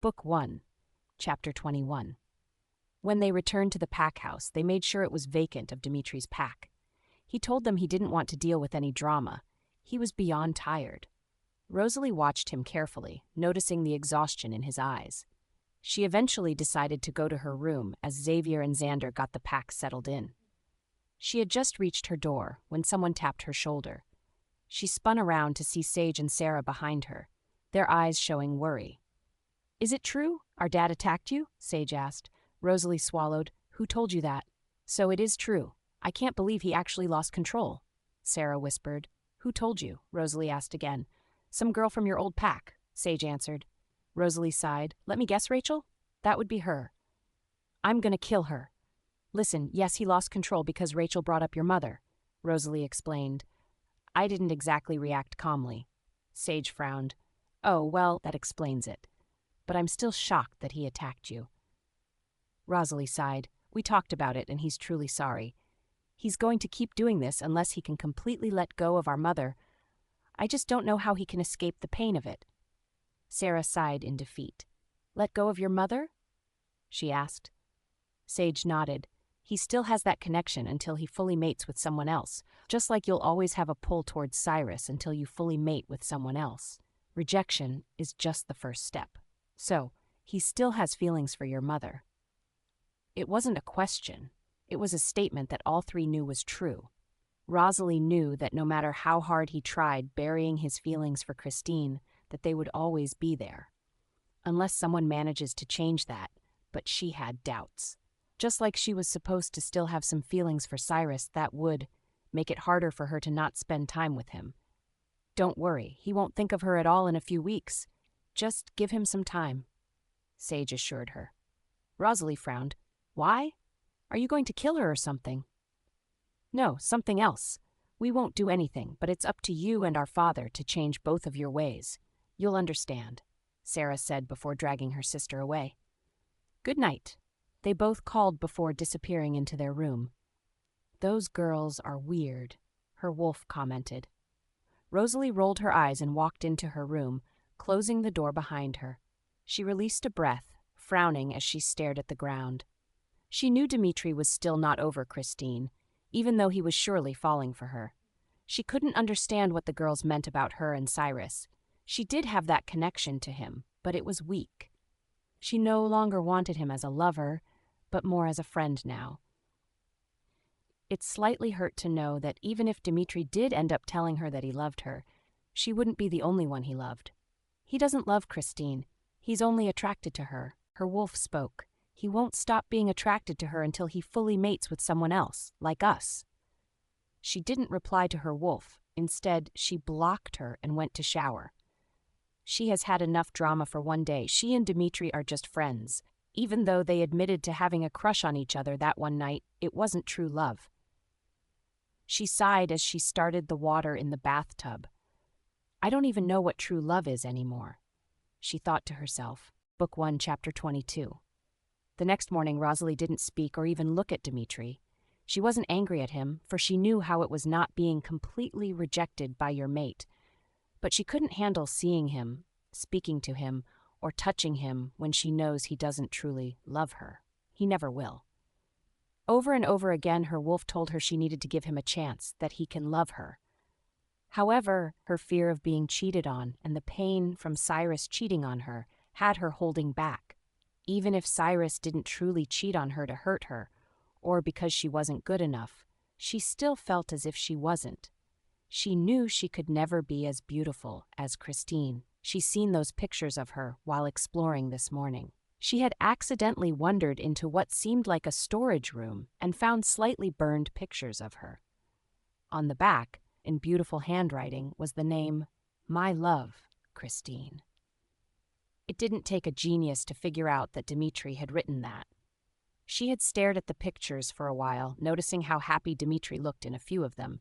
Book 1, Chapter 21. When they returned to the pack house, they made sure it was vacant of Dimitri's pack. He told them he didn't want to deal with any drama. He was beyond tired. Rosalie watched him carefully, noticing the exhaustion in his eyes. She eventually decided to go to her room as Xavier and Xander got the pack settled in. She had just reached her door when someone tapped her shoulder. She spun around to see Sage and Sara behind her, their eyes showing worry. "Is it true? Our dad attacked you?" Sage asked. Rosalie swallowed. "Who told you that?" "So it is true. I can't believe he actually lost control," Sara whispered. "Who told you?" Rosalie asked again. "Some girl from your old pack," Sage answered. Rosalie sighed. "Let me guess, Rachel? That would be her. I'm gonna kill her." "Listen, yes, he lost control because Rachel brought up your mother," Rosalie explained. I didn't exactly react calmly. Sage frowned. "Oh, well, that explains it. But I'm still shocked that he attacked you." Rosalie sighed. "We talked about it, and he's truly sorry. He's going to keep doing this unless he can completely let go of our mother. I just don't know how he can escape the pain of it." Sara sighed in defeat. "Let go of your mother?" she asked. Sage nodded. "He still has that connection until he fully mates with someone else, just like you'll always have a pull towards Cyrus until you fully mate with someone else. Rejection is just the first step. So, he still has feelings for your mother." It wasn't a question. It was a statement that all three knew was true. Rosalie knew that no matter how hard he tried burying his feelings for Christine, that they would always be there. Unless someone manages to change that, but she had doubts. Just like she was supposed to still have some feelings for Cyrus, that would make it harder for her to not spend time with him. "Don't worry, he won't think of her at all in a few weeks. Just give him some time," Sage assured her. Rosalie frowned. "Why? Are you going to kill her or something?" "No, something else. We won't do anything, but it's up to you and our father to change both of your ways. You'll understand," Sara said before dragging her sister away. "Good night," they both called before disappearing into their room. "Those girls are weird," her wolf commented. Rosalie rolled her eyes and walked into her room, closing the door behind her. She released a breath, frowning as she stared at the ground. She knew Dimitri was still not over Christine, even though he was surely falling for her. She couldn't understand what the girls meant about her and Cyrus. She did have that connection to him, but it was weak. She no longer wanted him as a lover, but more as a friend now. It slightly hurt to know that even if Dimitri did end up telling her that he loved her, she wouldn't be the only one he loved. "He doesn't love Christine. He's only attracted to her," her wolf spoke. "He won't stop being attracted to her until he fully mates with someone else, like us." She didn't reply to her wolf. Instead, she blocked her and went to shower. She has had enough drama for one day. She and Dimitri are just friends. Even though they admitted to having a crush on each other that one night, it wasn't true love. She sighed as she started the water in the bathtub. "I don't even know what true love is anymore," she thought to herself. Book 1, Chapter 22. The next morning, Rosalie didn't speak or even look at Dimitri. She wasn't angry at him, for she knew how it was not being completely rejected by your mate. But she couldn't handle seeing him, speaking to him, or touching him when she knows he doesn't truly love her. He never will. Over and over again, her wolf told her she needed to give him a chance, that he can love her. However, her fear of being cheated on and the pain from Cyrus cheating on her had her holding back. Even if Cyrus didn't truly cheat on her to hurt her, or because she wasn't good enough, she still felt as if she wasn't. She knew she could never be as beautiful as Christine. She'd seen those pictures of her while exploring this morning. She had accidentally wandered into what seemed like a storage room and found slightly burned pictures of her. On the back, in beautiful handwriting, was the name, "My love, Christine." It didn't take a genius to figure out that Dimitri had written that. She had stared at the pictures for a while, noticing how happy Dimitri looked in a few of them.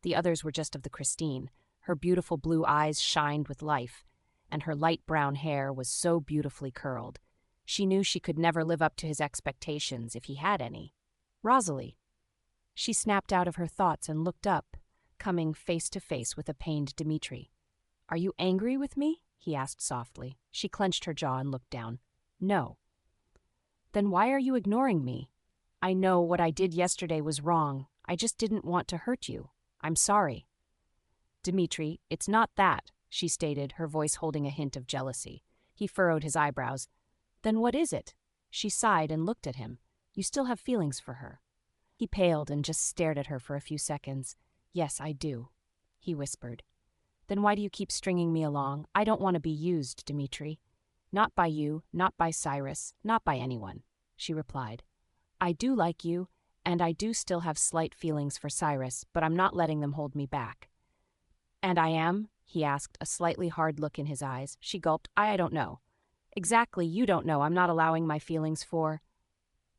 The others were just of the Christine. Her beautiful blue eyes shined with life, and her light brown hair was so beautifully curled. She knew she could never live up to his expectations if he had any. "Rosalie." She snapped out of her thoughts and looked up, coming face to face with a pained Dimitri. "Are you angry with me?" he asked softly. She clenched her jaw and looked down. No. Then why are you ignoring me? I know what I did yesterday was wrong. I just didn't want to hurt you. I'm sorry. Dimitri, it's not that, she stated, her voice holding a hint of jealousy. He furrowed his eyebrows. Then what is it? She sighed and looked at him. You still have feelings for her. He paled and just stared at her for a few seconds. Yes, I do, he whispered. Then why do you keep stringing me along? I don't want to be used, Dimitri. Not by you, not by Cyrus, not by anyone, she replied. I do like you, and I do still have slight feelings for Cyrus, but I'm not letting them hold me back. And I am? He asked, a slightly hard look in his eyes. She gulped. I don't know. Exactly, you don't know. I'm not allowing my feelings for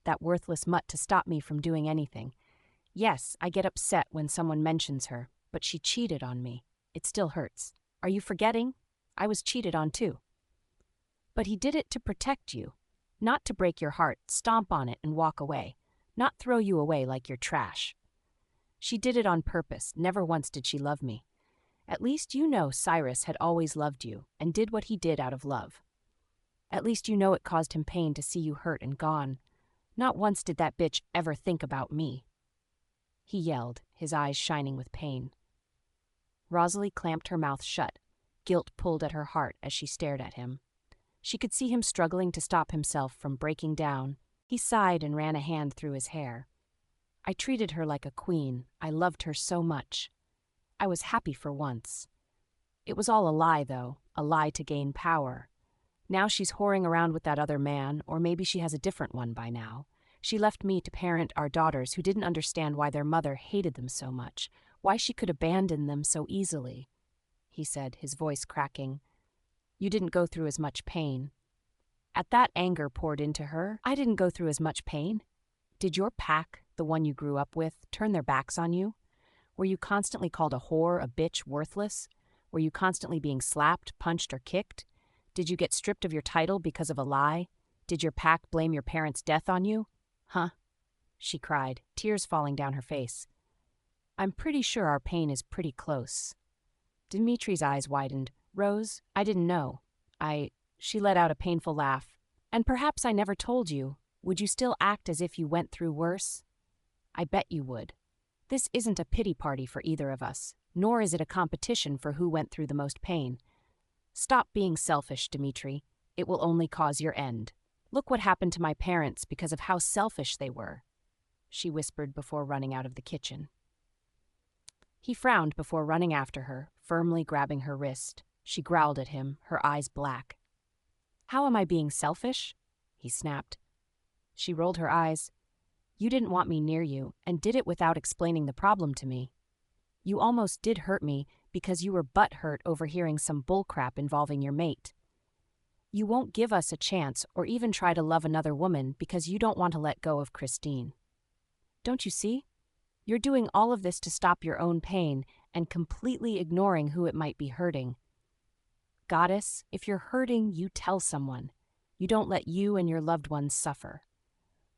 that worthless mutt to stop me from doing anything. Yes, I get upset when someone mentions her, but she cheated on me. It still hurts. Are you forgetting? I was cheated on too. But he did it to protect you, not to break your heart, stomp on it and walk away, not throw you away like you're trash. She did it on purpose. Never once did she love me. At least you know Cyrus had always loved you and did what he did out of love. At least you know it caused him pain to see you hurt and gone. Not once did that bitch ever think about me. He yelled, his eyes shining with pain. Rosalie clamped her mouth shut. Guilt pulled at her heart as she stared at him. She could see him struggling to stop himself from breaking down. He sighed and ran a hand through his hair. I treated her like a queen. I loved her so much. I was happy for once. It was all a lie, though, a lie to gain power. Now she's whoring around with that other man, or maybe she has a different one by now. She left me to parent our daughters who didn't understand why their mother hated them so much, why she could abandon them so easily. He said, his voice cracking. You didn't go through as much pain. At that anger poured into her, I didn't go through as much pain. Did your pack, the one you grew up with, turn their backs on you? Were you constantly called a whore, a bitch, worthless? Were you constantly being slapped, punched, or kicked? Did you get stripped of your title because of a lie? Did your pack blame your parents' death on you? Huh? She cried, tears falling down her face. I'm pretty sure our pain is pretty close. Dimitri's eyes widened. Rose, I didn't know. She let out a painful laugh. And perhaps I never told you. Would you still act as if you went through worse? I bet you would. This isn't a pity party for either of us, nor is it a competition for who went through the most pain. Stop being selfish, Dimitri. It will only cause your end. Look what happened to my parents because of how selfish they were, she whispered before running out of the kitchen. He frowned before running after her, firmly grabbing her wrist. She growled at him, her eyes black. How am I being selfish? He snapped. She rolled her eyes. You didn't want me near you, and did it without explaining the problem to me. You almost did hurt me because you were butthurt over hearing some bullcrap involving your mate. You won't give us a chance or even try to love another woman because you don't want to let go of Christine. Don't you see? You're doing all of this to stop your own pain and completely ignoring who it might be hurting. Goddess, if you're hurting, you tell someone. You don't let you and your loved ones suffer.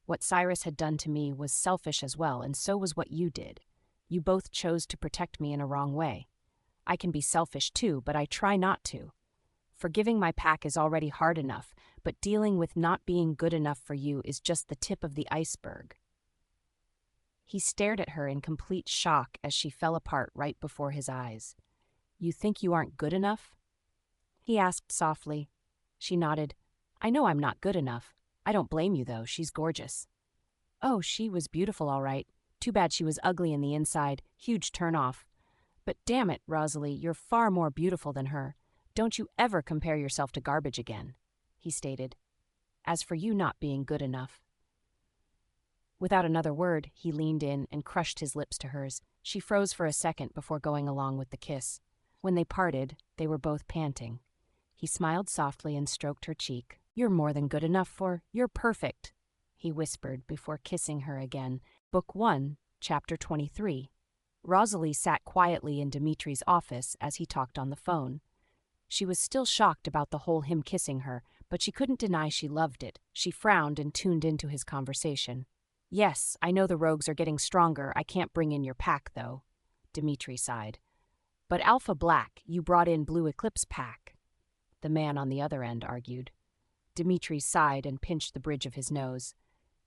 What Cyrus had done to me was selfish as well, and so was what you did. You both chose to protect me in a wrong way. I can be selfish too, but I try not to. Forgiving my pack is already hard enough, but dealing with not being good enough for you is just the tip of the iceberg. He stared at her in complete shock as she fell apart right before his eyes. You think you aren't good enough? He asked softly. She nodded. I know I'm not good enough. I don't blame you, though. She's gorgeous. Oh, she was beautiful, all right. Too bad she was ugly in the inside. Huge turn-off. But damn it, Rosalie, you're far more beautiful than her. Don't you ever compare yourself to garbage again, he stated. As for you not being good enough. Without another word, he leaned in and crushed his lips to hers. She froze for a second before going along with the kiss. When they parted, they were both panting. He smiled softly and stroked her cheek. You're more than good enough for, you're perfect, he whispered before kissing her again. Book 1, Chapter 23. Rosalie sat quietly in Dimitri's office as he talked on the phone. She was still shocked about the whole him kissing her, but she couldn't deny she loved it. She frowned and tuned into his conversation. Yes, I know the rogues are getting stronger. I can't bring in your pack, though, Dimitri sighed. But Alpha Black, you brought in Blue Eclipse pack. the man on the other end argued. Dimitri sighed and pinched the bridge of his nose.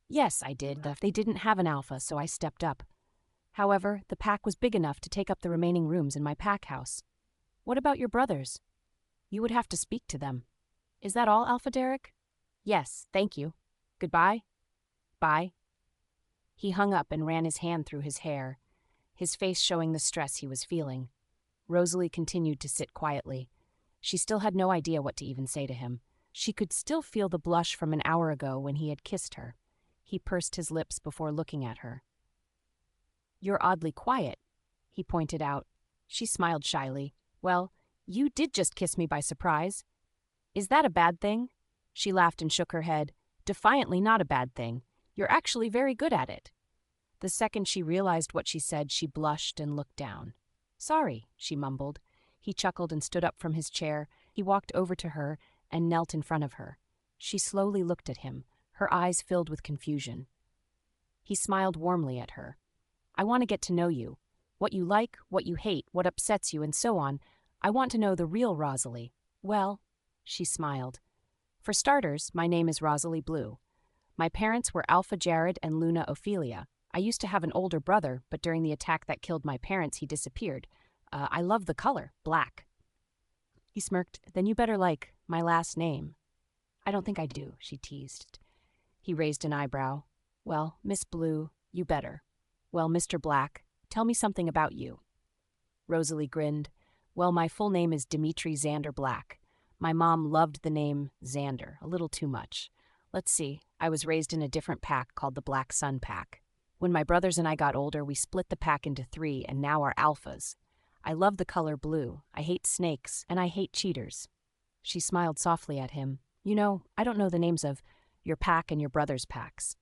Yes, I did. They didn't have an alpha, so I stepped up. However, the pack was big enough to take up the remaining rooms in my pack house. What about your brothers? You would have to speak to them. Is that all, Alpha Derek? Yes, thank you. Goodbye. Bye. He hung up and ran his hand through his hair, his face showing the stress he was feeling. Rosalie continued to sit quietly. She still had no idea what to even say to him. She could still feel the blush from an hour ago when he had kissed her. He pursed his lips before looking at her. You're oddly quiet, he pointed out. She smiled shyly. Well, you did just kiss me by surprise. Is that a bad thing? She laughed and shook her head. Defiantly not a bad thing. You're actually very good at it. The second she realized what she said, she blushed and looked down. Sorry, she mumbled. He chuckled and stood up from his chair. He walked over to her and knelt in front of her. She slowly looked at him, her eyes filled with confusion. He smiled warmly at her. I want to get to know you. What you like, what you hate, what upsets you, and so on. I want to know the real Rosalie. Well, she smiled. For starters, my name is Rosalie Blue. My parents were Alpha Jared and Luna Ophelia. I used to have an older brother, but during the attack that killed my parents, he disappeared. I love the color, black. He smirked. Then you better like my last name. I don't think I do, she teased. He raised an eyebrow. Well, Miss Blue, you better. Well, Mr. Black, tell me something about you. Rosalie grinned. Well, my full name is Dimitri Xander Black. My mom loved the name Xander, a little too much. Let's see, I was raised in a different pack called the Black Sun Pack. When my brothers and I got older, we split the pack into 3 and now are alphas. I love the color blue, I hate snakes, and I hate cheaters. She smiled softly at him. You know, I don't know the names of your pack and your brother's packs.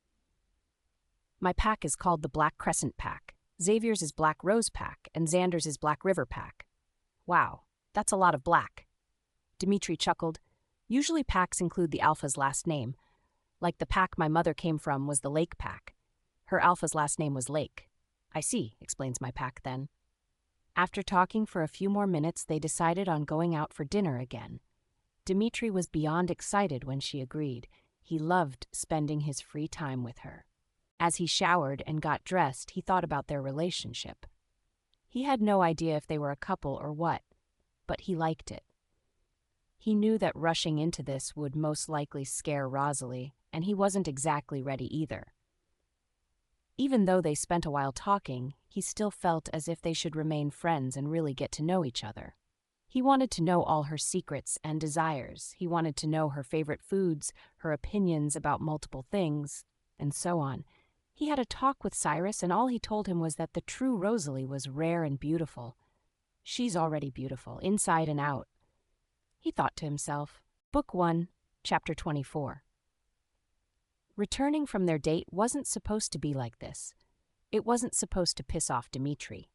My pack is called the Black Crescent Pack. Xavier's is Black Rose Pack, and Xander's is Black River Pack. Wow, that's a lot of black. Dimitri chuckled. Usually packs include the alpha's last name. Like the pack my mother came from was the Lake Pack. Her alpha's last name was Lake. I see, explains my pack then. After talking for a few more minutes, they decided on going out for dinner again. Dimitri was beyond excited when she agreed. He loved spending his free time with her. As he showered and got dressed, he thought about their relationship. He had no idea if they were a couple or what, but he liked it. He knew that rushing into this would most likely scare Rosalie, and he wasn't exactly ready either. Even though they spent a while talking, he still felt as if they should remain friends and really get to know each other. He wanted to know all her secrets and desires. He wanted to know her favorite foods, her opinions about multiple things, and so on. He had a talk with Cyrus, and all he told him was that the true Rosalie was rare and beautiful. She's already beautiful, inside and out. He thought to himself. Book 1, Chapter 24. Returning from their date wasn't supposed to be like this. It wasn't supposed to piss off Dimitri.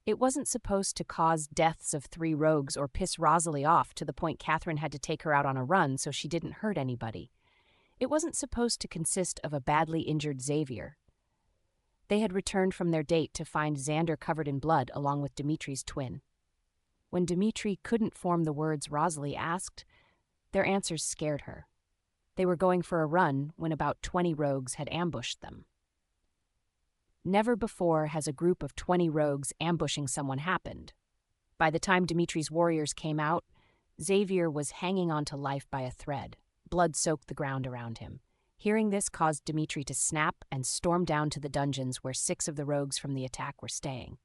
It wasn't supposed to cause deaths of 3 rogues or piss Rosalie off to the point Catherine had to take her out on a run so she didn't hurt anybody. It wasn't supposed to consist of a badly injured Xavier. They had returned from their date to find Xander covered in blood along with Dimitri's twin. When Dimitri couldn't form the words Rosalie asked, their answers scared her. They were going for a run when about 20 rogues had ambushed them. Never before has a group of 20 rogues ambushing someone happened. By the time Dimitri's warriors came out, Xavier was hanging on to life by a thread. Blood soaked the ground around him. Hearing this caused Dimitri to snap and storm down to the dungeons where 6 of the rogues from the attack were staying.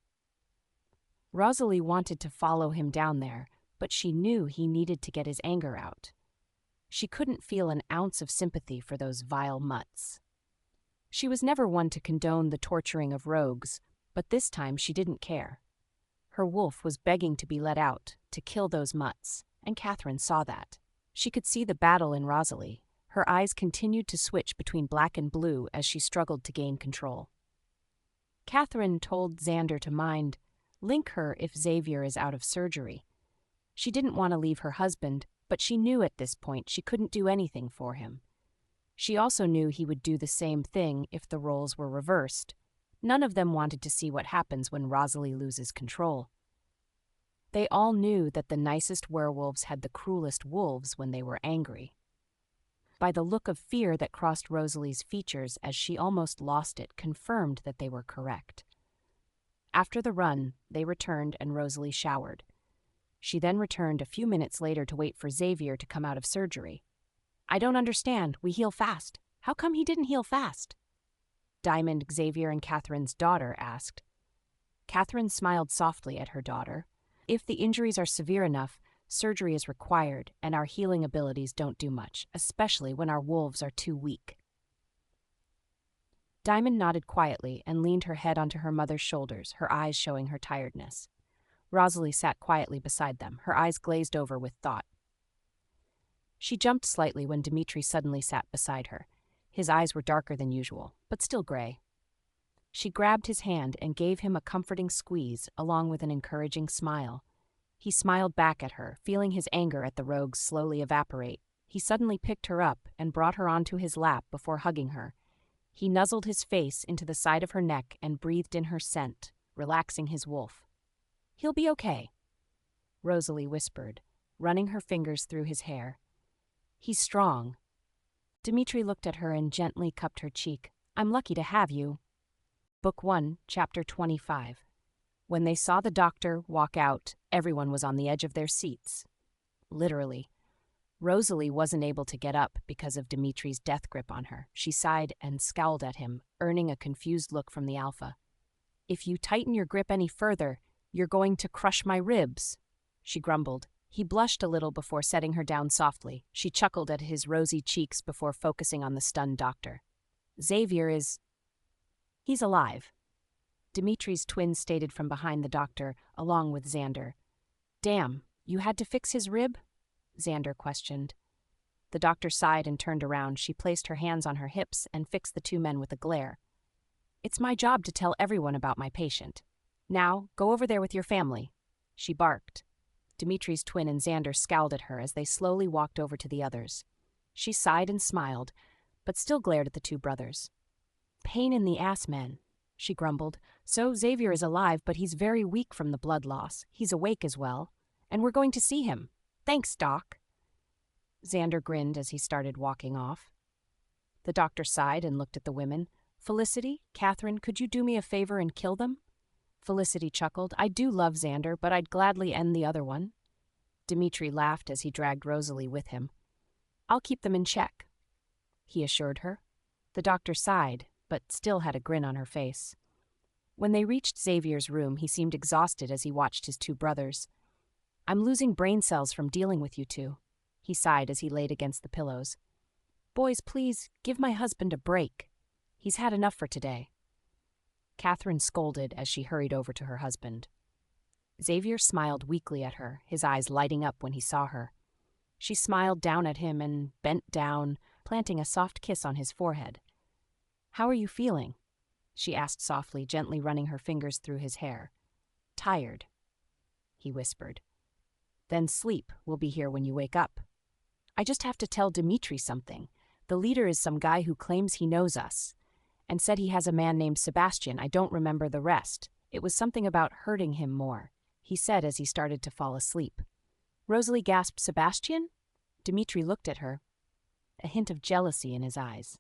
Rosalie wanted to follow him down there, but she knew he needed to get his anger out. She couldn't feel an ounce of sympathy for those vile mutts. She was never one to condone the torturing of rogues, but this time she didn't care. Her wolf was begging to be let out, to kill those mutts, and Catherine saw that. She could see the battle in Rosalie. Her eyes continued to switch between black and blue as she struggled to gain control. Catherine told Xander to mind, link her if Xavier is out of surgery. She didn't want to leave her husband, but she knew at this point she couldn't do anything for him. She also knew he would do the same thing if the roles were reversed. None of them wanted to see what happens when Rosalie loses control. They all knew that the nicest werewolves had the cruelest wolves when they were angry. By the look of fear that crossed Rosalie's features as she almost lost it confirmed that they were correct. After the run, they returned and Rosalie showered. She then returned a few minutes later to wait for Xavier to come out of surgery. "I don't understand. We heal fast. How come he didn't heal fast?" Diamond, Xavier, and Catherine's daughter asked. Catherine smiled softly at her daughter. "If the injuries are severe enough, surgery is required, and our healing abilities don't do much, especially when our wolves are too weak." Diamond nodded quietly and leaned her head onto her mother's shoulders, her eyes showing her tiredness. Rosalie sat quietly beside them, her eyes glazed over with thought. She jumped slightly when Dimitri suddenly sat beside her. His eyes were darker than usual, but still gray. She grabbed his hand and gave him a comforting squeeze, along with an encouraging smile. He smiled back at her, feeling his anger at the rogues slowly evaporate. He suddenly picked her up and brought her onto his lap before hugging her. He nuzzled his face into the side of her neck and breathed in her scent, relaxing his wolf. "He'll be okay," Rosalie whispered, running her fingers through his hair. "He's strong." Dimitri looked at her and gently cupped her cheek. "I'm lucky to have you." Book 1, Chapter 25. When they saw the doctor walk out, everyone was on the edge of their seats. Literally. Rosalie wasn't able to get up because of Dimitri's death grip on her. She sighed and scowled at him, earning a confused look from the alpha. "If you tighten your grip any further, you're going to crush my ribs," she grumbled. He blushed a little before setting her down softly. She chuckled at his rosy cheeks before focusing on the stunned doctor. "Xavier is... he's alive," Dimitri's twin stated from behind the doctor, along with Xander. "Damn, you had to fix his rib?" Xander questioned. The doctor sighed and turned around. She placed her hands on her hips and fixed the two men with a glare. "It's my job to tell everyone about my patient. Now, go over there with your family," she barked. Dimitri's twin and Xander scowled at her as they slowly walked over to the others. She sighed and smiled, but still glared at the two brothers. "Pain in the ass, men," she grumbled. "So Xavier is alive, but he's very weak from the blood loss. He's awake as well, and we're going to see him. Thanks, Doc." Xander grinned as he started walking off. The doctor sighed and looked at the women. "Felicity, Catherine, could you do me a favor and kill them?" Felicity chuckled. "I do love Xander, but I'd gladly end the other one." Dimitri laughed as he dragged Rosalie with him. "I'll keep them in check," he assured her. The doctor sighed, but still had a grin on her face. When they reached Xavier's room, he seemed exhausted as he watched his two brothers. "I'm losing brain cells from dealing with you two," he sighed as he laid against the pillows. "Boys, please, give my husband a break. He's had enough for today." Catherine scolded as she hurried over to her husband. Xavier smiled weakly at her, his eyes lighting up when he saw her. She smiled down at him and bent down, planting a soft kiss on his forehead. "How are you feeling?" she asked softly, gently running her fingers through his hair. "Tired," he whispered. "Then sleep. We'll be here when you wake up. I just have to tell Dimitri something. The leader is some guy who claims he knows us, and said he has a man named Sebastian. I don't remember the rest. It was something about hurting him more," he said as he started to fall asleep. Rosalie gasped, "Sebastian?" Dimitri looked at her, a hint of jealousy in his eyes.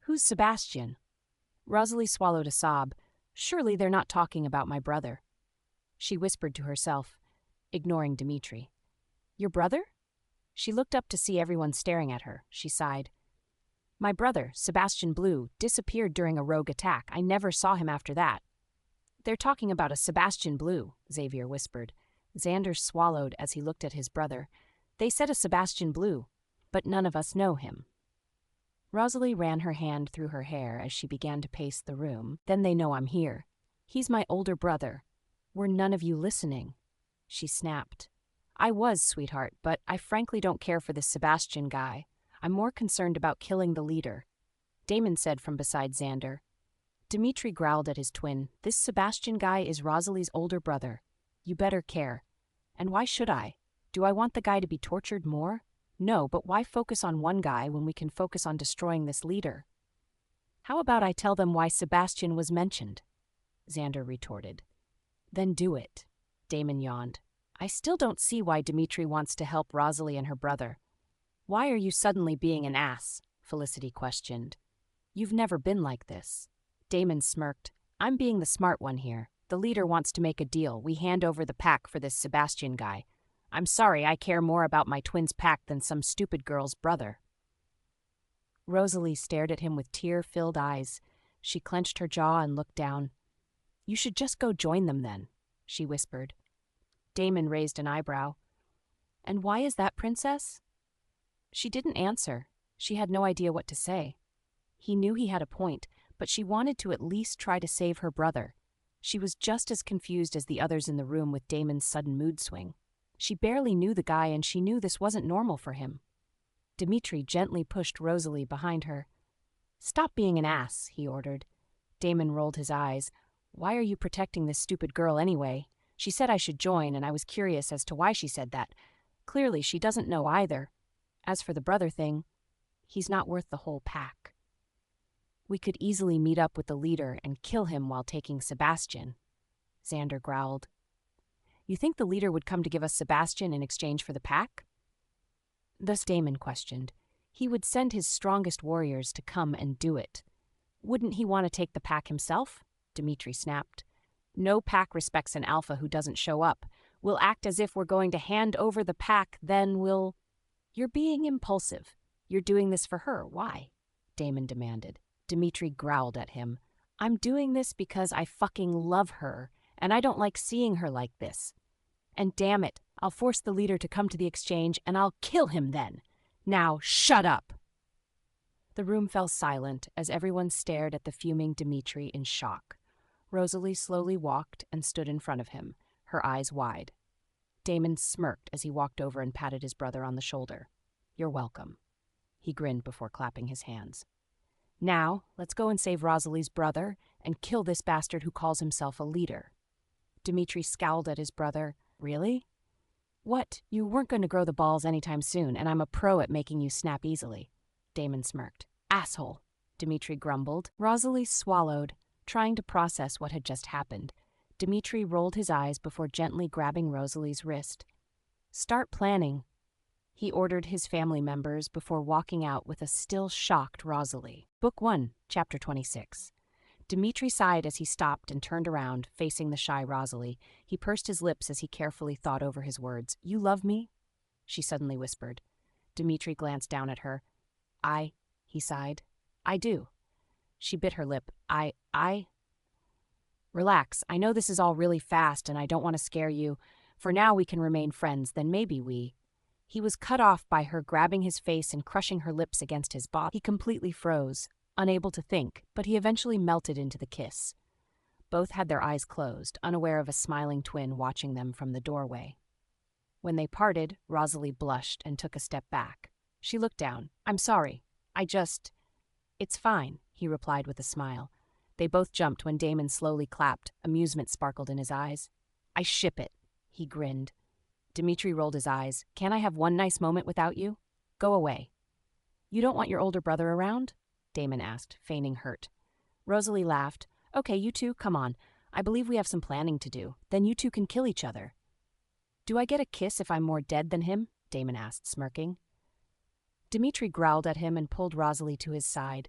"Who's Sebastian?" Rosalie swallowed a sob. "Surely they're not talking about my brother," she whispered to herself, ignoring Dimitri. "Your brother?" She looked up to see everyone staring at her. She sighed. "My brother, Sebastian Blue, disappeared during a rogue attack. I never saw him after that." "They're talking about a Sebastian Blue," Xavier whispered. Xander swallowed as he looked at his brother. "They said a Sebastian Blue, but none of us know him." Rosalie ran her hand through her hair as she began to pace the room. "Then they know I'm here. He's my older brother. Were none of you listening?" she snapped. "I was, sweetheart, but I frankly don't care for this Sebastian guy. I'm more concerned about killing the leader," Damon said from beside Xander. Dimitri growled at his twin. "This Sebastian guy is Rosalie's older brother. You better care. And why should I? Do I want the guy to be tortured more? No, but why focus on one guy when we can focus on destroying this leader?" "How about I tell them why Sebastian was mentioned?" Xander retorted. "Then do it," Damon yawned. I still don't see why Dimitri wants to help Rosalie and her brother. Why are you suddenly being an ass? Felicity questioned. You've never been like this. Damon smirked. I'm being the smart one here. The leader wants to make a deal. We hand over the pack for this Sebastian guy. I'm sorry, I care more about my twin's pack than some stupid girl's brother. Rosalie stared at him with tear-filled eyes. She clenched her jaw and looked down. You should just go join them then, she whispered. Damon raised an eyebrow. And why is that, princess? She didn't answer. She had no idea what to say. He knew he had a point, but she wanted to at least try to save her brother. She was just as confused as the others in the room with Damon's sudden mood swing. She barely knew the guy, and she knew this wasn't normal for him. Dimitri gently pushed Rosalie behind her. Stop being an ass, he ordered. Damon rolled his eyes. Why are you protecting this stupid girl anyway? She said I should join, and I was curious as to why she said that. Clearly, she doesn't know either. As for the brother thing, he's not worth the whole pack. We could easily meet up with the leader and kill him while taking Sebastian, Xander growled. You think the leader would come to give us Sebastian in exchange for the pack? Thus Damon questioned. He would send his strongest warriors to come and do it. Wouldn't he want to take the pack himself? Dimitri snapped. No pack respects an alpha who doesn't show up. We'll act as if we're going to hand over the pack, then we'll... You're being impulsive. You're doing this for her. Why? Damon demanded. Dimitri growled at him. I'm doing this because I fucking love her, and I don't like seeing her like this. And damn it, I'll force the leader to come to the exchange, and I'll kill him then. Now, shut up! The room fell silent as everyone stared at the fuming Dimitri in shock. Rosalie slowly walked and stood in front of him, her eyes wide. Damon smirked as he walked over and patted his brother on the shoulder. You're welcome. He grinned before clapping his hands. Now, let's go and save Rosalie's brother and kill this bastard who calls himself a leader. Dimitri scowled at his brother. Really? What? You weren't going to grow the balls anytime soon, and I'm a pro at making you snap easily. Damon smirked. Asshole, Dimitri grumbled. Rosalie swallowed, trying to process what had just happened. Dimitri rolled his eyes before gently grabbing Rosalie's wrist. Start planning, he ordered his family members before walking out with a still shocked Rosalie. Book 1, Chapter 26. Dimitri sighed as he stopped and turned around, facing the shy Rosalie. He pursed his lips as he carefully thought over his words. You love me? She suddenly whispered. Dimitri glanced down at her. He sighed. I do. She bit her lip. Relax, I know this is all really fast and I don't want to scare you. For now we can remain friends, then maybe we... He was cut off by her grabbing his face and crushing her lips against his body. He completely froze, unable to think, but he eventually melted into the kiss. Both had their eyes closed, unaware of a smiling twin watching them from the doorway. When they parted, Rosalie blushed and took a step back. She looked down. I'm sorry. It's fine, he replied with a smile. They both jumped when Damon slowly clapped. Amusement sparkled in his eyes. I ship it, he grinned. Dimitri rolled his eyes. Can't I have one nice moment without you? Go away. You don't want your older brother around? Damon asked, feigning hurt. Rosalie laughed. Okay, you two, come on. I believe we have some planning to do. Then you two can kill each other. Do I get a kiss if I'm more dead than him? Damon asked, smirking. Dimitri growled at him and pulled Rosalie to his side.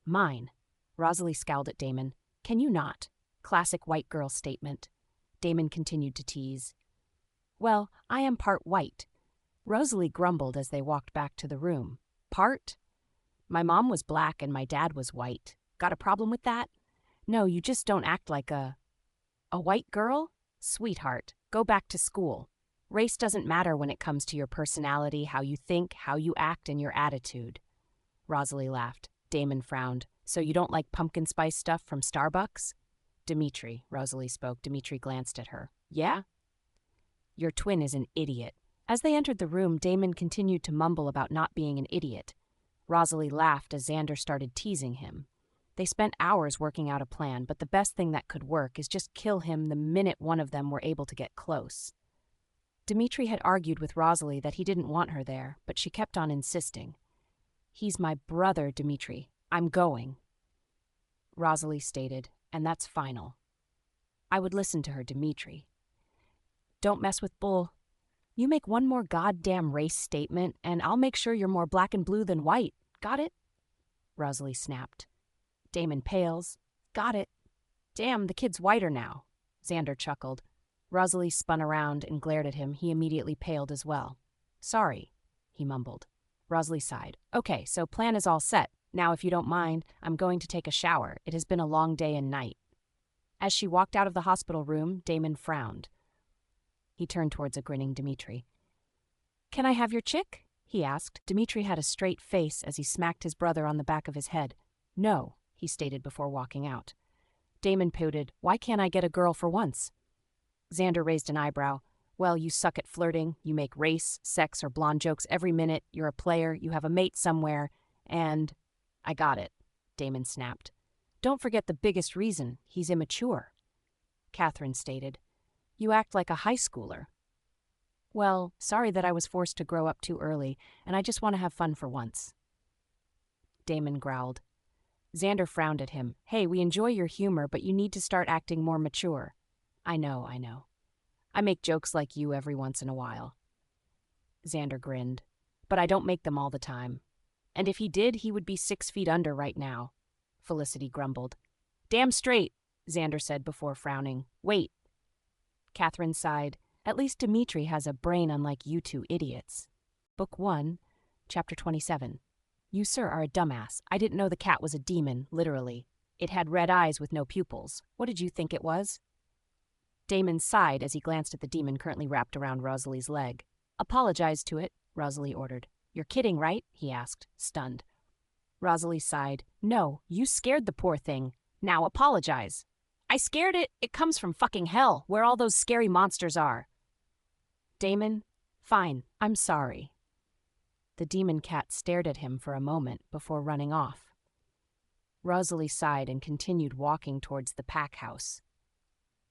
Mine. Rosalie scowled at Damon. Can you not? Classic white girl statement. Damon continued to tease. Well, I am part white. Rosalie grumbled as they walked back to the room. Part? My mom was black and my dad was white. Got a problem with that? No, you just don't act like a white girl? Sweetheart, go back to school. Race doesn't matter when it comes to your personality, how you think, how you act, and your attitude. Rosalie laughed. Damon frowned. So you don't like pumpkin spice stuff from Starbucks? Dimitri, Rosalie spoke. Dimitri glanced at her. Yeah? Your twin is an idiot. As they entered the room, Damon continued to mumble about not being an idiot. Rosalie laughed as Xander started teasing him. They spent hours working out a plan, but the best thing that could work is just kill him the minute one of them were able to get close. Dimitri had argued with Rosalie that he didn't want her there, but she kept on insisting. He's my brother, Dimitri. I'm going. Rosalie stated, and that's final. I would listen to her, Dimitri. Don't mess with Bull. You make one more goddamn race statement, and I'll make sure you're more black and blue than white. Got it? Rosalie snapped. Damon pales. Got it. Damn, the kid's whiter now. Xander chuckled. Rosalie spun around and glared at him. He immediately paled as well. Sorry, he mumbled. Rosalie sighed. Okay, so plan is all set. Now, if you don't mind, I'm going to take a shower. It has been a long day and night. As she walked out of the hospital room, Damon frowned. He turned towards a grinning Dimitri. Can I have your chick? He asked. Dimitri had a straight face as he smacked his brother on the back of his head. No, he stated before walking out. Damon pouted. Why can't I get a girl for once? Xander raised an eyebrow. Well, you suck at flirting. You make race, sex, or blonde jokes every minute. You're a player. You have a mate somewhere. And... I got it, Damon snapped. Don't forget the biggest reason. He's immature. Catherine stated. You act like a high schooler. Well, sorry that I was forced to grow up too early, and I just want to have fun for once. Damon growled. Xander frowned at him. Hey, we enjoy your humor, but you need to start acting more mature. I know. I make jokes like you every once in a while. Xander grinned. But I don't make them all the time. And if he did, he would be 6 feet under right now. Felicity grumbled. Damn straight, Xander said before frowning. Wait. Catherine sighed. At least Dimitri has a brain unlike you two idiots. Book 1, Chapter 27. You, sir, are a dumbass. I didn't know the cat was a demon, literally. It had red eyes with no pupils. What did you think it was? Damon sighed as he glanced at the demon currently wrapped around Rosalie's leg. Apologize to it, Rosalie ordered. You're kidding, right? He asked, stunned. Rosalie sighed. No, you scared the poor thing. Now apologize. I scared it. It comes from fucking hell, where all those scary monsters are. Damon, fine, I'm sorry. The demon cat stared at him for a moment before running off. Rosalie sighed and continued walking towards the pack house.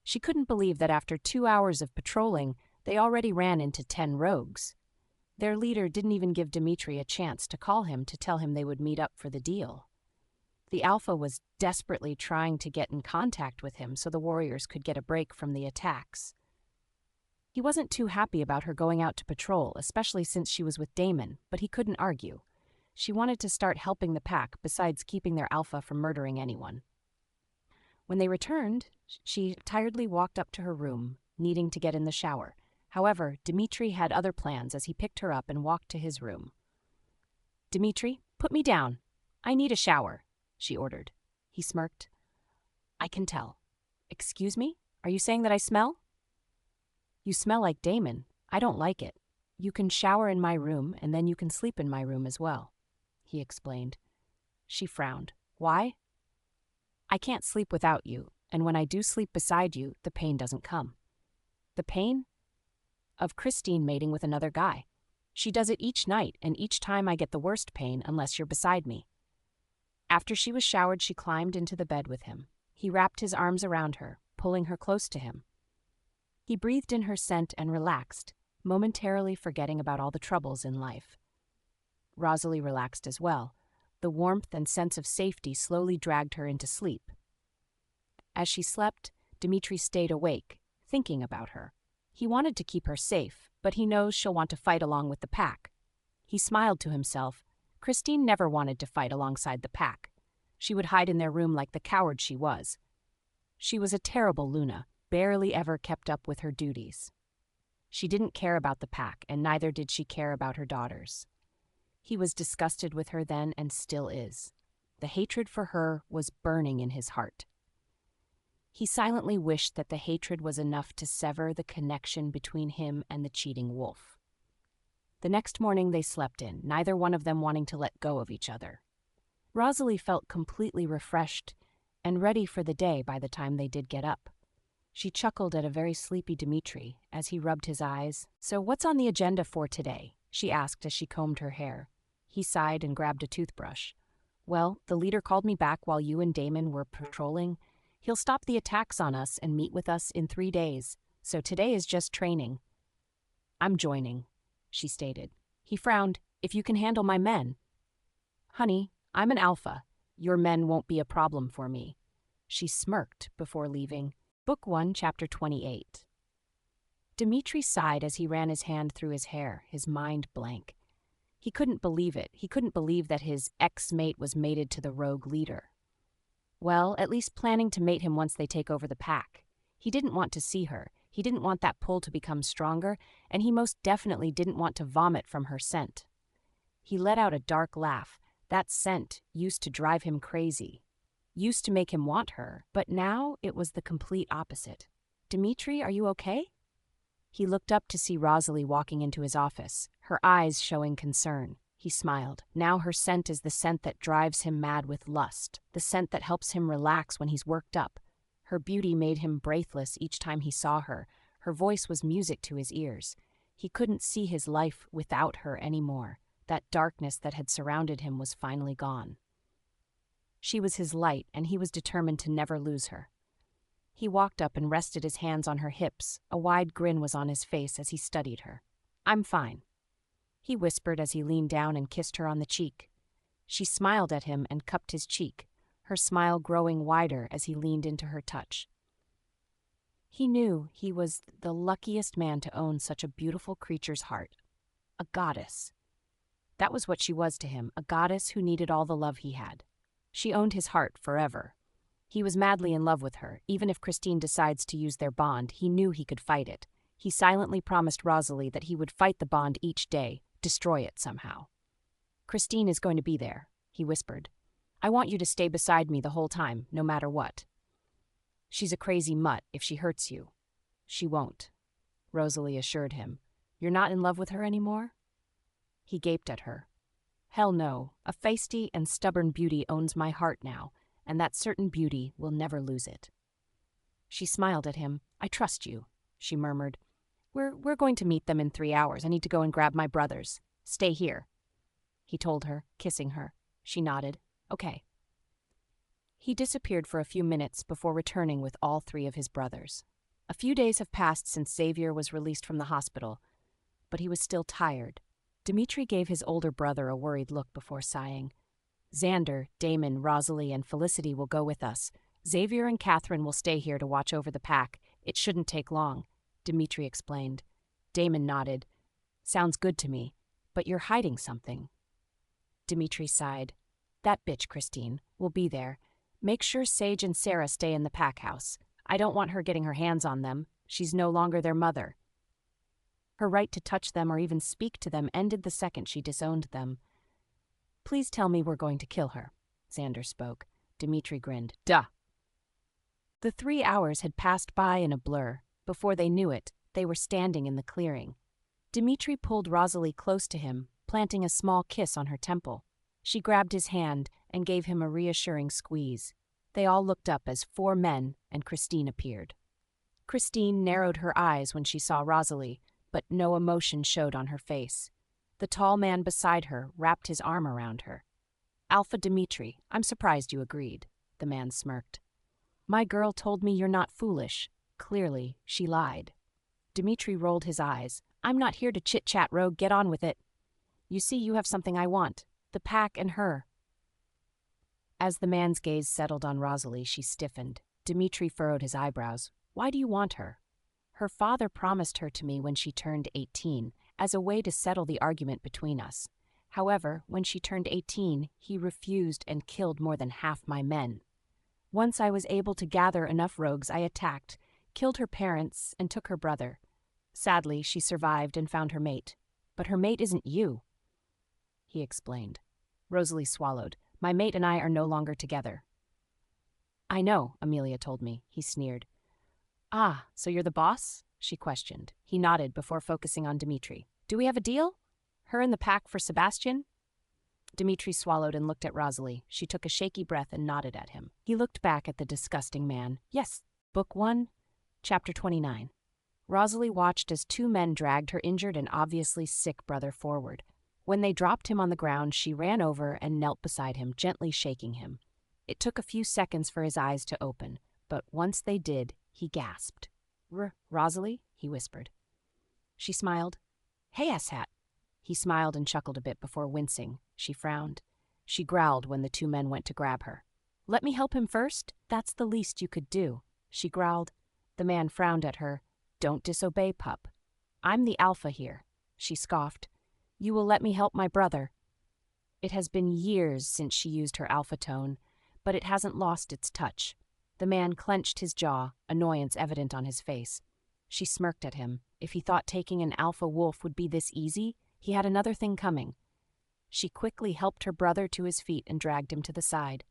She couldn't believe that after 2 hours of patrolling, they already ran into 10 rogues. Their leader didn't even give Dimitri a chance to call him to tell him they would meet up for the deal. The Alpha was desperately trying to get in contact with him so the warriors could get a break from the attacks. He wasn't too happy about her going out to patrol, especially since she was with Damon, but he couldn't argue. She wanted to start helping the pack besides keeping their Alpha from murdering anyone. When they returned, she tiredly walked up to her room, needing to get in the shower. However, Dimitri had other plans as he picked her up and walked to his room. Dimitri, put me down. I need a shower, she ordered. He smirked. I can tell. Excuse me? Are you saying that I smell? You smell like Damon. I don't like it. You can shower in my room, and then you can sleep in my room as well, he explained. She frowned. Why? I can't sleep without you, and when I do sleep beside you, the pain doesn't come. The pain? Of Christine mating with another guy. She does it each night, and each time I get the worst pain unless you're beside me. After she was showered, she climbed into the bed with him. He wrapped his arms around her, pulling her close to him. He breathed in her scent and relaxed, momentarily forgetting about all the troubles in life. Rosalie relaxed as well. The warmth and sense of safety slowly dragged her into sleep. As she slept, Dimitri stayed awake, thinking about her. He wanted to keep her safe, but he knows she'll want to fight along with the pack. He smiled to himself. Christine never wanted to fight alongside the pack. She would hide in their room like the coward she was. She was a terrible Luna, barely ever kept up with her duties. She didn't care about the pack, and neither did she care about her daughters. He was disgusted with her then and still is. The hatred for her was burning in his heart. He silently wished that the hatred was enough to sever the connection between him and the cheating wolf. The next morning they slept in, neither one of them wanting to let go of each other. Rosalie felt completely refreshed and ready for the day by the time they did get up. She chuckled at a very sleepy Dimitri as he rubbed his eyes. So what's on the agenda for today? She asked as she combed her hair. He sighed and grabbed a toothbrush. Well, the leader called me back while you and Damon were patrolling. He'll stop the attacks on us and meet with us in 3 days, so today is just training. I'm joining, she stated. He frowned. If you can handle my men. Honey, I'm an alpha. Your men won't be a problem for me. She smirked before leaving. Book 1, Chapter 28. Dimitri sighed as he ran his hand through his hair, his mind blank. He couldn't believe it. He couldn't believe that his ex-mate was mated to the rogue leader. Well, at least planning to mate him once they take over the pack. He didn't want to see her. He didn't want that pull to become stronger, and he most definitely didn't want to vomit from her scent. He let out a dark laugh. That scent used to drive him crazy, used to make him want her, but now it was the complete opposite. "Dimitri, are you okay?" He looked up to see Rosalie walking into his office, her eyes showing concern. He smiled. Now her scent is the scent that drives him mad with lust, the scent that helps him relax when he's worked up. Her beauty made him breathless each time he saw her. Her voice was music to his ears. He couldn't see his life without her anymore. That darkness that had surrounded him was finally gone. She was his light, and he was determined to never lose her. He walked up and rested his hands on her hips. A wide grin was on his face as he studied her. "I'm fine," he whispered as he leaned down and kissed her on the cheek. She smiled at him and cupped his cheek, her smile growing wider as he leaned into her touch. He knew he was the luckiest man to own such a beautiful creature's heart. A goddess. That was what she was to him, a goddess who needed all the love he had. She owned his heart forever. He was madly in love with her. Even if Christine decides to use their bond, he knew he could fight it. He silently promised Rosalie that he would fight the bond each day, destroy it somehow. "Christine is going to be there," he whispered. "I want you to stay beside me the whole time, no matter what. She's a crazy mutt. If she hurts you." "She won't," Rosalie assured him. "You're not in love with her anymore?" He gaped at her. "Hell no. A feisty and stubborn beauty owns my heart now, and that certain beauty will never lose it." She smiled at him. "I trust you," she murmured. We're going to meet them in 3 hours. I need to go and grab my brothers. Stay here," he told her, kissing her. She nodded. "Okay." He disappeared for a few minutes before returning with all 3 of his brothers. A few days have passed since Xavier was released from the hospital, but he was still tired. Dimitri gave his older brother a worried look before sighing. "Xander, Damon, Rosalie, and Felicity will go with us. Xavier and Catherine will stay here to watch over the pack. It shouldn't take long," Dimitri explained. Damon nodded. "Sounds good to me, but you're hiding something." Dimitri sighed. "That bitch, Christine, will be there. Make sure Sage and Sara stay in the pack house. I don't want her getting her hands on them. She's no longer their mother. Her right to touch them or even speak to them ended the second she disowned them." "Please tell me we're going to kill her," Xander spoke. Dimitri grinned. "Duh." The 3 hours had passed by in a blur. Before they knew it, they were standing in the clearing. Dimitri pulled Rosalie close to him, planting a small kiss on her temple. She grabbed his hand and gave him a reassuring squeeze. They all looked up as 4 men and Christine appeared. Christine narrowed her eyes when she saw Rosalie, but no emotion showed on her face. The tall man beside her wrapped his arm around her. "Alpha Dimitri, I'm surprised you agreed," the man smirked. "My girl told me you're not foolish." Clearly, she lied. Dimitri rolled his eyes. "I'm not here to chit-chat, rogue. Get on with it. You see, you have something I want. The pack and her." As the man's gaze settled on Rosalie, she stiffened. Dimitri furrowed his eyebrows. "Why do you want her?" "Her father promised her to me when she turned 18, as a way to settle the argument between us. However, when she turned 18, he refused and killed more than half my men. Once I was able to gather enough rogues, I attacked, killed her parents, and took her brother. Sadly, she survived and found her mate. But her mate isn't you," he explained. Rosalie swallowed. "My mate and I are no longer together." "I know," Amelia told me. He sneered. "Ah, so you're the boss?" she questioned. He nodded before focusing on Dimitri. "Do we have a deal? Her in the pack for Sebastian?" Dimitri swallowed and looked at Rosalie. She took a shaky breath and nodded at him. He looked back at the disgusting man. "Yes." Book 1, Chapter 29. Rosalie watched as 2 men dragged her injured and obviously sick brother forward. When they dropped him on the ground, she ran over and knelt beside him, gently shaking him. It took a few seconds for his eyes to open, but once they did, he gasped. Rosalie?" he whispered. She smiled. "Hey, asshat." He smiled and chuckled a bit before wincing. She frowned. She growled when the 2 men went to grab her. "Let me help him first? That's the least you could do," she growled. The man frowned at her. "Don't disobey, pup. I'm the alpha here, she scoffed. You will let me help my brother. It has been years since she used her alpha tone, but it hasn't lost its touch. The man clenched his jaw, annoyance evident on his face. She smirked at him. If he thought taking an alpha wolf would be this easy, he had another thing coming. She quickly helped her brother to his feet and dragged him to the side.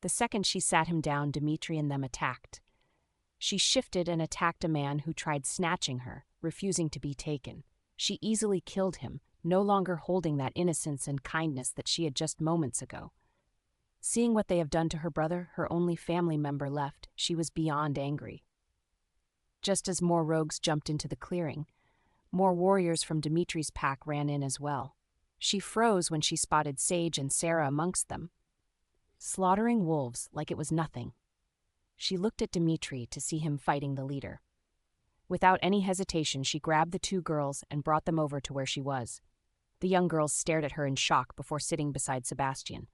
The second she sat him down, Dimitri and them attacked. She shifted and attacked a man who tried snatching her, refusing to be taken. She easily killed him, no longer holding that innocence and kindness that she had just moments ago. Seeing what they have done to her brother, her only family member left, she was beyond angry. Just as more rogues jumped into the clearing, more warriors from Dimitri's pack ran in as well. She froze when she spotted Sage and Sara amongst them, slaughtering wolves like it was nothing. She looked at Dimitri to see him fighting the leader. Without any hesitation, she grabbed the two girls and brought them over to where she was. The young girls stared at her in shock before sitting beside Sebastian.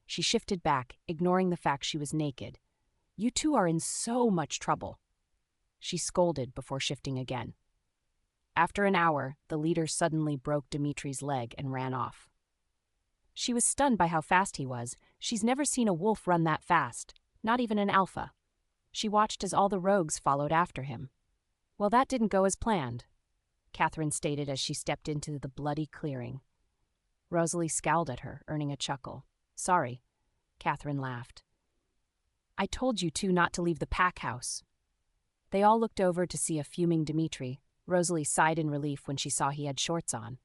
She shifted back, ignoring the fact she was naked. You two are in so much trouble, she scolded before shifting again. After an hour, the leader suddenly broke Dimitri's leg and ran off. She was stunned by how fast he was. She's never seen a wolf run that fast, not even an alpha. She watched as all the rogues followed after him. Well, that didn't go as planned, Catherine stated as she stepped into the bloody clearing. Rosalie scowled at her, earning a chuckle. Sorry, Catherine laughed. I told you two not to leave the pack house. They all looked over to see a fuming Dimitri. Rosalie sighed in relief when she saw he had shorts on.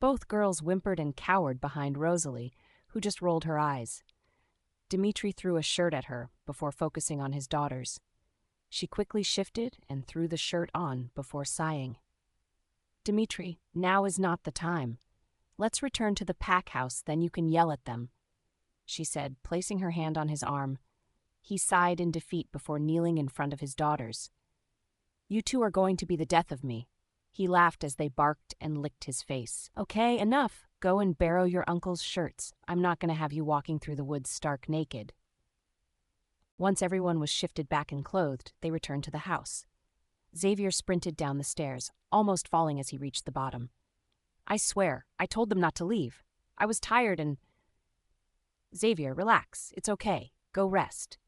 Both girls whimpered and cowered behind Rosalie, who just rolled her eyes. Dimitri threw a shirt at her before focusing on his daughters. She quickly shifted and threw the shirt on before sighing. Dimitri, now is not the time. Let's return to the pack house, then you can yell at them, she said, placing her hand on his arm. He sighed in defeat before kneeling in front of his daughters. You two are going to be the death of me. He laughed as they barked and licked his face. Okay, enough. Go and borrow your uncle's shirts. I'm not going to have you walking through the woods stark naked. Once everyone was shifted back and clothed, they returned to the house. Xavier sprinted down the stairs, almost falling as he reached the bottom. I swear, I told them not to leave. I was tired and... Xavier, relax. It's okay. Go rest.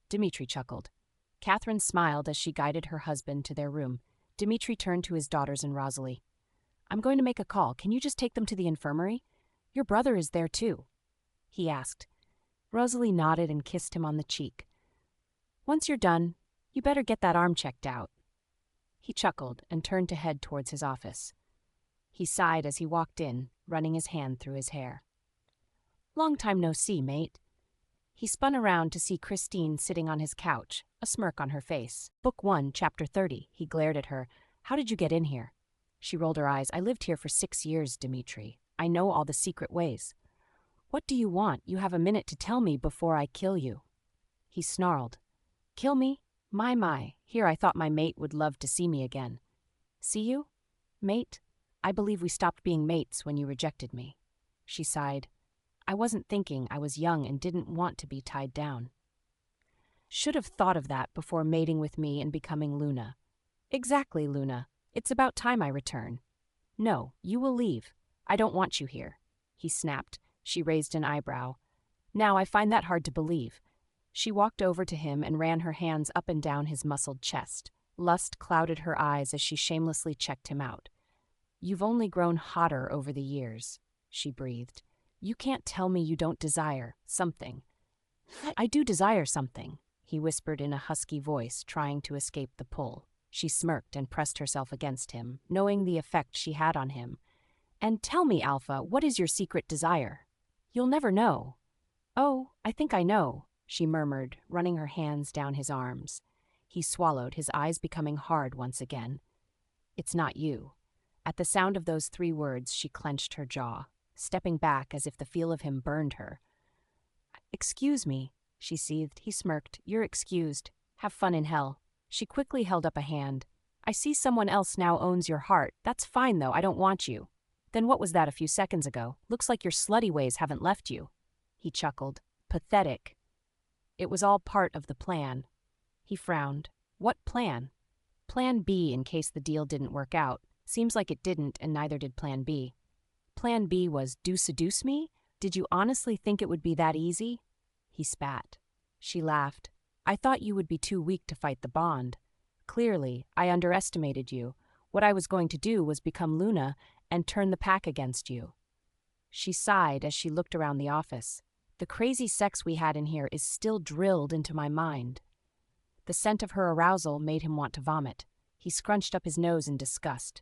Dimitri chuckled. Catherine smiled as she guided her husband to their room. Dimitri turned to his daughters and Rosalie. I'm going to make a call. Can you just take them to the infirmary? Your brother is there too, he asked. Rosalie nodded and kissed him on the cheek. Once you're done, you better get that arm checked out. He chuckled and turned to head towards his office. He sighed as he walked in, running his hand through his hair. Long time no see, mate. He spun around to see Christine sitting on his couch, a smirk on her face. Book 1, Chapter 30. He glared at her. How did you get in here? She rolled her eyes. I lived here for 6 years, Dimitri. I know all the secret ways. What do you want? You have a minute to tell me before I kill you. He snarled. Kill me? My. Here I thought my mate would love to see me again. See you? Mate? I believe we stopped being mates when you rejected me. She sighed. I wasn't thinking. I was young and didn't want to be tied down. Should have thought of that before mating with me and becoming Luna. Exactly, Luna. It's about time I return. No, you will leave. I don't want you here. He snapped. She raised an eyebrow. Now I find that hard to believe. She walked over to him and ran her hands up and down his muscled chest. Lust clouded her eyes as she shamelessly checked him out. You've only grown hotter over the years, she breathed. You can't tell me you don't desire something. I do desire something, he whispered in a husky voice, trying to escape the pull. She smirked and pressed herself against him, knowing the effect she had on him. And tell me, Alpha, what is your secret desire? You'll never know. Oh, I think I know, she murmured, running her hands down his arms. He swallowed, his eyes becoming hard once again. It's not you. At the sound of those 3 words, she clenched her jaw, stepping back as if the feel of him burned her. Excuse me, she seethed. He smirked. You're excused. Have fun in hell. She quickly held up a hand. I see someone else now owns your heart. That's fine, though. I don't want you. Then what was that a few seconds ago? Looks like your slutty ways haven't left you. He chuckled. Pathetic. It was all part of the plan. He frowned. What plan? Plan B in case the deal didn't work out. Seems like it didn't, and neither did Plan B. Plan B was, do seduce me? Did you honestly think it would be that easy? He spat. She laughed. I thought you would be too weak to fight the bond. Clearly, I underestimated you. What I was going to do was become Luna and turn the pack against you. She sighed as she looked around the office. The crazy sex we had in here is still drilled into my mind. The scent of her arousal made him want to vomit. He scrunched up his nose in disgust.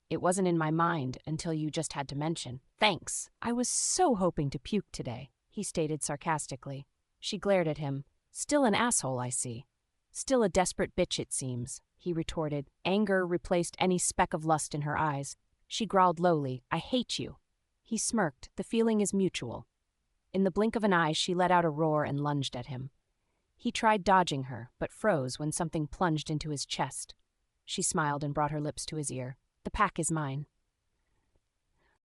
It wasn't in my mind until you just had to mention. Thanks. I was so hoping to puke today, he stated sarcastically. She glared at him. Still an asshole, I see. Still a desperate bitch, it seems, he retorted. Anger replaced any speck of lust in her eyes. She growled lowly, I hate you. He smirked. The feeling is mutual. In the blink of an eye, she let out a roar and lunged at him. He tried dodging her, but froze when something plunged into his chest. She smiled and brought her lips to his ear. The pack is mine.